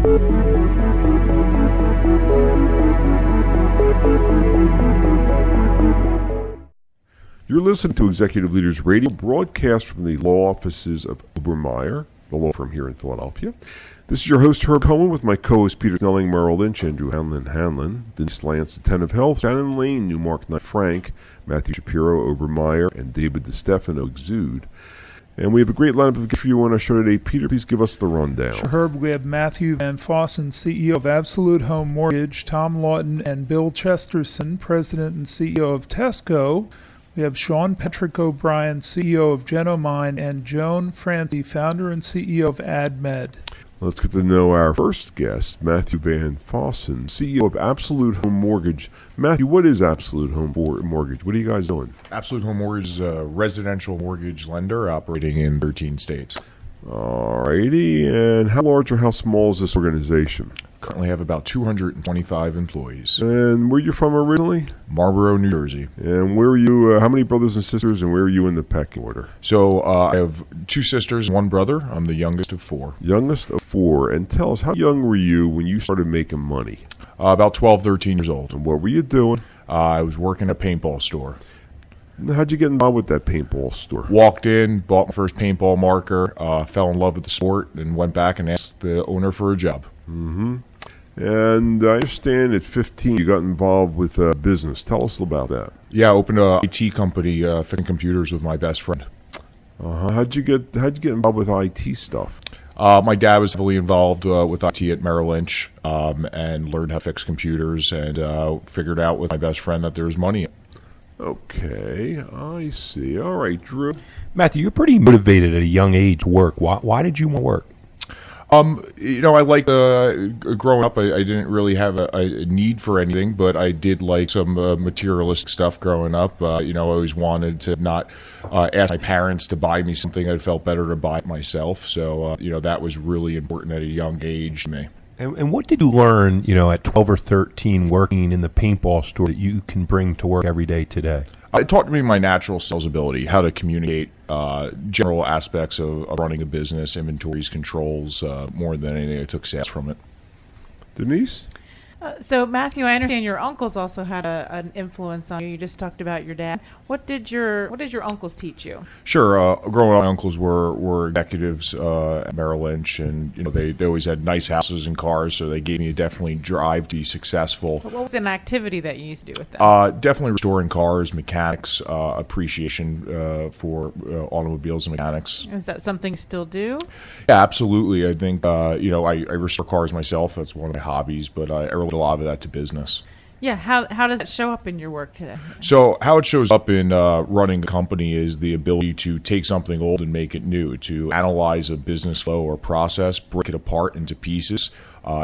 You're listening to Executive Leaders Radio, broadcast from the law offices of Obermayer, the law firm here in Philadelphia. This is your host, Herb Cohen, with my co-host, Peter Snelling, Merrill Lynch, Andrew Hanlon, Denise Lance, Attentive Health, Shannon Lane, Newmark Knight Frank, Matthew Shapiro, Obermayer, and David DeStefano, Exude. And we have a great lineup of guests for you on our show today. Peter, please give us the rundown. Sure, Herb, we have Matthew Vanfossen, CEO of Absolute Home Mortgage, Tom Lawton and Bill Chesterson, President and CEO of Tesco. We have Sean Patrick O'Brien, CEO of Genomine, and Joan Francie, founder and CEO of AdMed. Let's get to know our first guest, Matthew Vanfossen, CEO of Absolute Home Mortgage. Matthew, what is Absolute Home Mortgage? What are you guys doing? Absolute Home Mortgage is a residential mortgage lender operating in 13 states. All righty. And how large or how small is this organization? Currently have about 225 employees. And where are you from originally? Marlboro, New Jersey. And where are you, how many brothers and sisters, and where are you in the pecking order? So I have two sisters and one brother. I'm the youngest of four. Youngest of four. And tell us, how young were you when you started making money? About 12, 13 years old. And what were you doing? I was working at a paintball store. How'd you get involved with that paintball store? Walked in, bought my first paintball marker, fell in love with the sport, and went back and asked the owner for a job. Mm-hmm. And I understand at 15 you got involved with business. Tell us about that. Yeah, I opened a IT company fixing computers with my best friend. How'd you get involved with IT stuff? My dad was heavily involved with IT at Merrill Lynch and learned how to fix computers and figured out with my best friend that there was money in it. Okay, I see. All right, Drew. Matthew, you're pretty motivated at a young age to work. Why did you want to work? I like growing up. I didn't really have a need for anything, but I did like some materialistic stuff growing up. I always wanted to not ask my parents to buy me something. I felt better to buy it myself. So, that was really important at a young age to me. And what did you learn, at 12 or 13 working in the paintball store that you can bring to work every day today? It taught me my natural sales ability, how to communicate general aspects of running a business, inventories, controls. More than anything, I took sales from it. Denise? So, Matthew, I understand your uncles also had an influence on you. You just talked about your dad. What did your uncles teach you? Sure. Growing up, my uncles were executives at Merrill Lynch, and they always had nice houses and cars, so they gave me a definitely drive to be successful. But what was an activity that you used to do with them? Definitely restoring cars, mechanics, appreciation for automobiles and mechanics. Is that something you still do? Yeah, absolutely. I think I restore cars myself. That's one of my hobbies, but I relate a lot of that to business. Yeah, how does that show up in your work today? So how it shows up in running a company is the ability to take something old and make it new, to analyze a business flow or process, break it apart into pieces,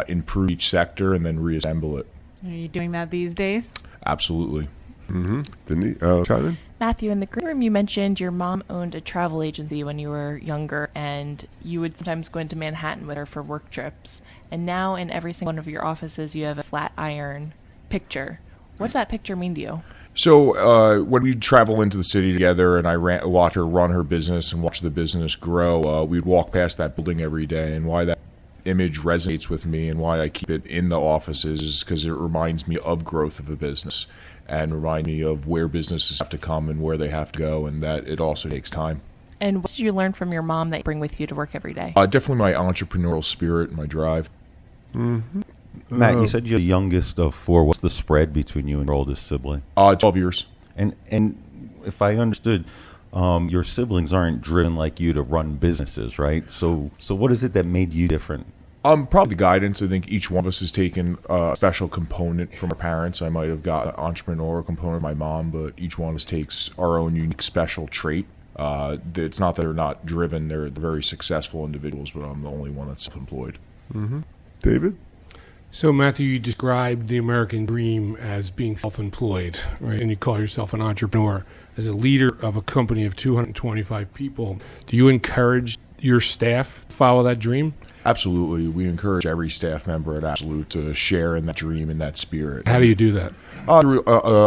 improve each sector, and then reassemble it. Are you doing that these days? Absolutely. Mm-hmm. Shannon? Matthew, in the green room you mentioned your mom owned a travel agency when you were younger, and you would sometimes go into Manhattan with her for work trips. And now in every single one of your offices you have a flat iron picture. What does that picture mean to you? So when we travel into the city together and I watch her run her business and watch the business grow, we'd walk past that building every day. And why that image resonates with me and why I keep it in the offices is because it reminds me of growth of a business and remind me of where businesses have to come and where they have to go, and that it also takes time. And what did you learn from your mom that you bring with you to work every day? Definitely my entrepreneurial spirit and my drive. Mm-hmm. Matt, you said you're the youngest of four. What's the spread between you and your oldest sibling? 12 years. And if I understood, your siblings aren't driven like you to run businesses, right? So what is it that made you different? Probably guidance. I think each one of us has taken a special component from our parents. I might have got an entrepreneurial component of my mom, but each one of us takes our own unique special trait. It's not that they're not driven. They're very successful individuals, but I'm the only one that's self-employed. Mm-hmm. David? So, Matthew, you described the American dream as being self-employed, right? And you call yourself an entrepreneur. As a leader of a company of 225 people, do you encourage your staff to follow that dream? Absolutely. We encourage every staff member at Absolute to share in that dream and that spirit. How do you do that? Through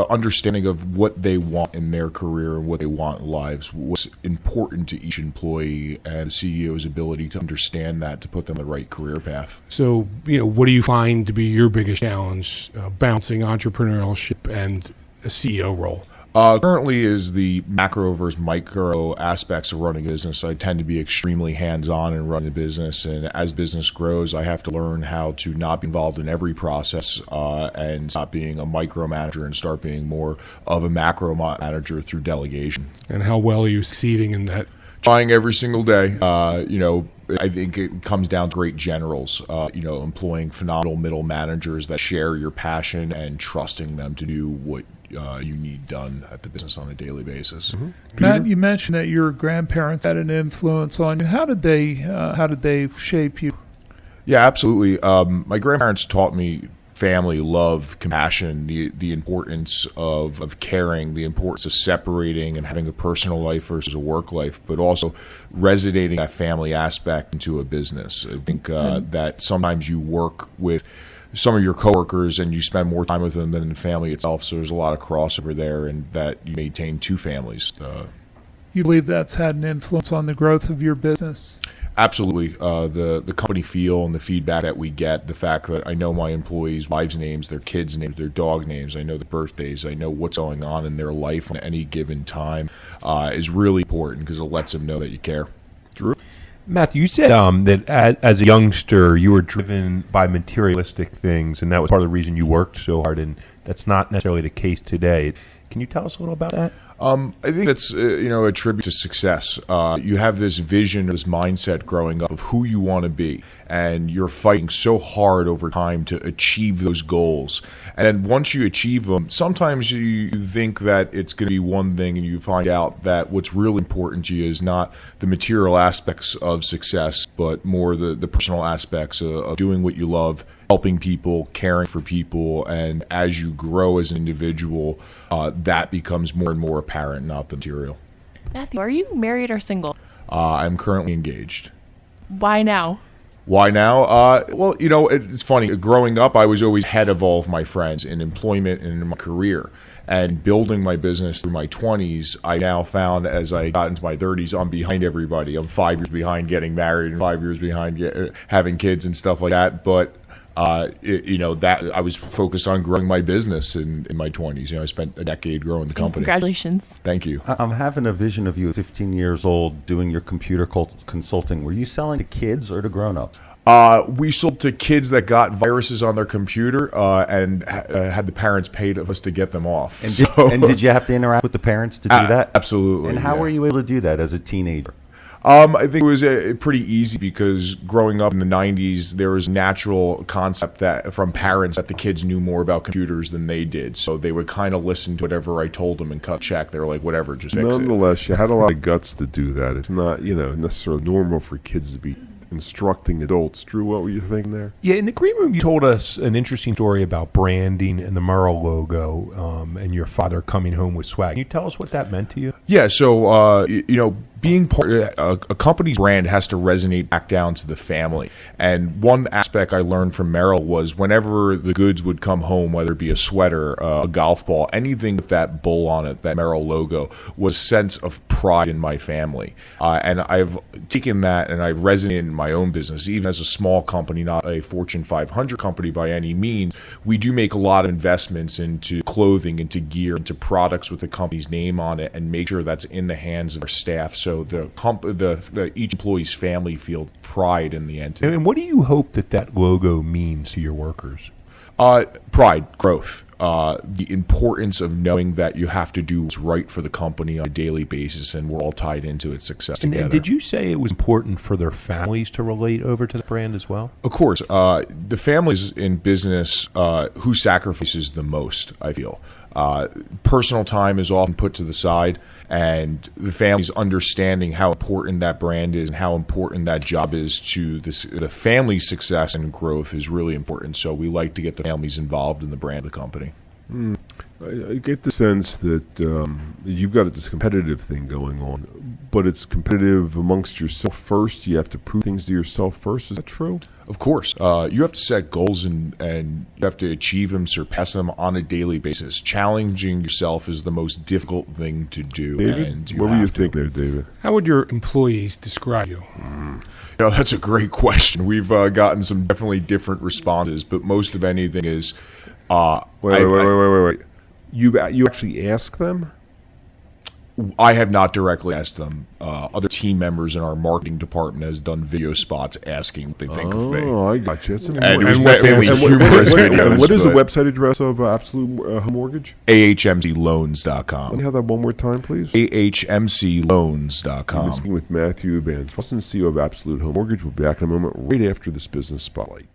understanding of what they want in their career and what they want in lives, what's important to each employee, and the CEO's ability to understand that to put them on the right career path. So, what do you find to be your biggest challenge balancing entrepreneurship and a CEO role? Currently is the macro versus micro aspects of running a business. I tend to be extremely hands-on in running a business, and as business grows, I have to learn how to not be involved in every process and stop being a micromanager and start being more of a macro manager through delegation. And how well are you succeeding in that? Trying every single day. I think it comes down to great generals, employing phenomenal middle managers that share your passion and trusting them to do what you need done at the business on a daily basis. Mm-hmm. Matt, you mentioned that your grandparents had an influence on you. How did they shape you? Yeah, absolutely. My grandparents taught me family, love, compassion, the importance of caring, the importance of separating and having a personal life versus a work life, but also resonating that family aspect into a business. I think that sometimes you work with some of your coworkers and you spend more time with them than the family itself, so there's a lot of crossover there, and that you maintain two families. You believe that's had an influence on the growth of your business? Absolutely. The company feel and the feedback that we get, the fact that I know my employees' wives' names, their kids' names, their dog names, I know the birthdays, I know what's going on in their life at any given time is really important because it lets them know that you care. Drew? Matthew, you said that as a youngster you were driven by materialistic things, and that was part of the reason you worked so hard, and that's not necessarily the case today. Can you tell us a little about that? I think that's a tribute to success. You have this vision, this mindset growing up of who you want to be, and you're fighting so hard over time to achieve those goals. And then once you achieve them, sometimes you think that it's going to be one thing, and you find out that what's really important to you is not the material aspects of success, but more the personal aspects of doing what you love, helping people, caring for people, and as you grow as an individual, that becomes more and more apparent, not the material. Matthew, are you married or single? I'm currently engaged. Why now? Why now? Well, it's funny. Growing up, I was always ahead of all of my friends in employment and in my career. And building my business through my 20s, I now found as I got into my 30s, I'm behind everybody. I'm 5 years behind getting married and 5 years behind having kids and stuff like that. But that I was focused on growing my business in my 20s. I spent a decade growing the company. Congratulations. Thank you. I'm having a vision of you at 15 years old doing your computer consulting. Were you selling to kids or to grown-ups? We sold to kids that got viruses on their computer and had the parents paid us to get them off. And did you have to interact with the parents to do that? Absolutely. And how were you able to do that as a teenager? I think it was pretty easy because growing up in the 90s, there was a natural concept that from parents that the kids knew more about computers than they did. So they would kind of listen to whatever I told them and cut check. They were like, whatever, just fix it. Nonetheless, you had a lot of guts to do that. It's not, necessarily normal for kids to be instructing adults. Drew, what were you thinking there? Yeah, in the green room, you told us an interesting story about branding and the Merrill logo and your father coming home with swag. Can you tell us what that meant to you? Yeah, so, being part of a company's brand has to resonate back down to the family. And one aspect I learned from Merrill was whenever the goods would come home, whether it be a sweater, a golf ball, anything with that bull on it, that Merrill logo, was a sense of pride in my family. And I've taken that and I've resonated in my own business. Even as a small company, not a Fortune 500 company by any means, we do make a lot of investments into clothing, into gear, into products with the company's name on it, and make sure that's in the hands of our staff. So each employee's family feel pride in the entity. And what do you hope that logo means to your workers? Pride, growth, the importance of knowing that you have to do what's right for the company on a daily basis, and we're all tied into its success together. And did you say it was important for their families to relate over to the brand as well? Of course. The families in business who sacrifices the most, I feel. Personal time is often put to the side, and the family's understanding how important that brand is and how important that job is to the family's success and growth is really important. So we like to get the families involved in the brand of the company. I get the sense that you've got this competitive thing going on, but it's competitive amongst yourself first. You have to prove things to yourself first. Is that true? Of course. You have to set goals and you have to achieve them, surpass them on a daily basis. Challenging yourself is the most difficult thing to do. David, And what do you have to. think there, David? How would your employees describe you? That's a great question. We've gotten some definitely different responses, but most of anything is... Wait. You actually ask them? I have not directly asked them. Other team members in our marketing department has done video spots asking what they think of me. Oh, I got you. That's And it was what's the mainly answer? humorous videos. what is the but website address of Absolute Home Mortgage? ahmcloans.com. Let me have that one more time, please. ahmcloans.com. I'm speaking with Matthew Vanfossen, CEO of Absolute Home Mortgage. We'll be back in a moment right after this business spotlight.